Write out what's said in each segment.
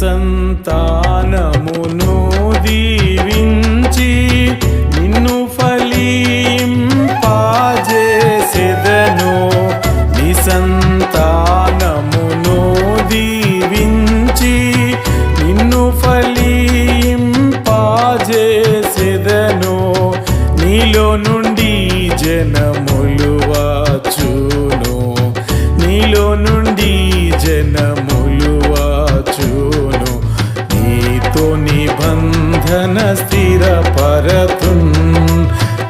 సంతానమును దీవించి నిన్ను ఫలింపజేసెదను. నీ సంతానమును దీవించి నిన్ను ఫలింపజేసెదను. నీలో నుండి జనములు వచ్చును, నీలో నుండి జనములు వచ్చును. నీతో నిబంధన స్థిరపరతున్,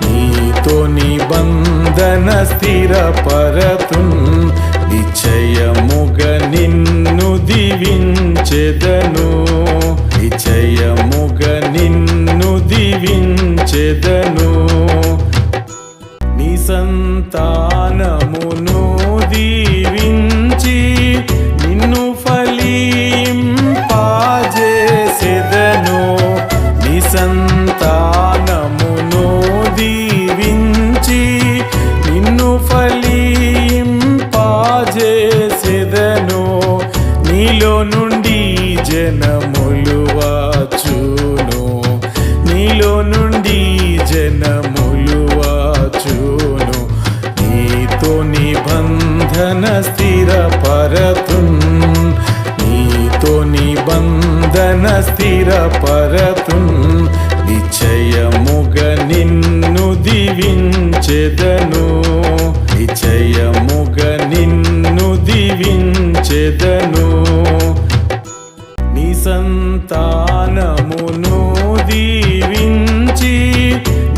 నీతో నిబంధన స్థిరపరతున్. నిశ్చయముగా నిన్ను దీవించెదను, నిశ్చయముగా నిన్ను దీవించెదను. నీ సంతానమును దీవించి నిన్ను ఫలింపజేసెదను. నీ సంతానమును దీవించి నిన్ను ఫలింపజేసెదను. నీలో నుండి జనములు వచ్చును, నీలో నుండి జనములు వచ్చును. నీతో నిబంధన స్థిరపరతున్, నీతో నిబంధన స్థిరపరతున్. నిశ్చయముగా నిన్ను దీవించెదను, నిశ్చయముగా నిన్ను దీవించెదను. నీ సంతానమును దీవించి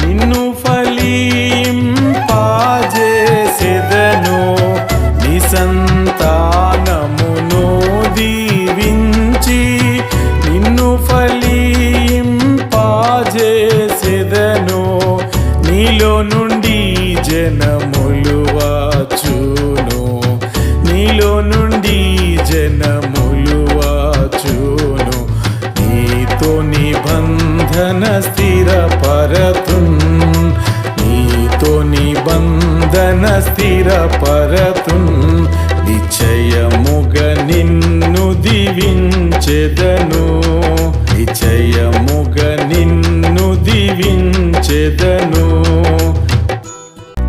నిన్ను ఫలింపజేసెదను. నీ సంతానమును దీవించి నిన్ను ఫలింపజేసెదను. నీలో నుండి జనములు వచ్చును, నీలో నుండి జనములు వచ్చును. నీతో నిబంధన స్థిరపరతున్, నీతో నిబంధన స్థిరపరతున్. నిశ్చయముగా నిన్ను దీవించెదను, నిశ్చయముగా నిన్ను దీవించెదను.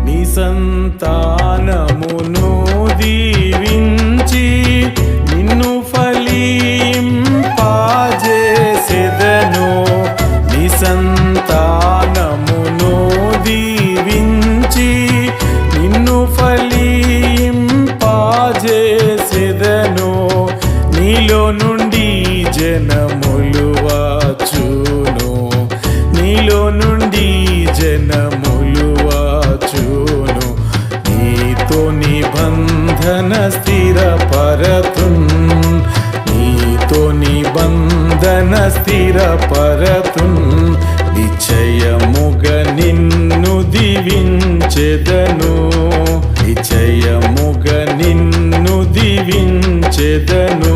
నీ సంతానమును దీవించి నిన్ను ఫలింపజేసెదను. నీ సంతానమును దీవించి నిన్ను ఫలింపజేసెదను. నీలో నుండి జనములు వచ్చును, నీలో నుండి జనములు వచ్చును. నీతో నిబంధన స్థిరపరతున్, నీతో నిబంధన స్థిరపరతున్. నిశ్చయముగా నిన్ను దీవించెదను, నిశ్చయముగా నిన్ను దీవించెదను.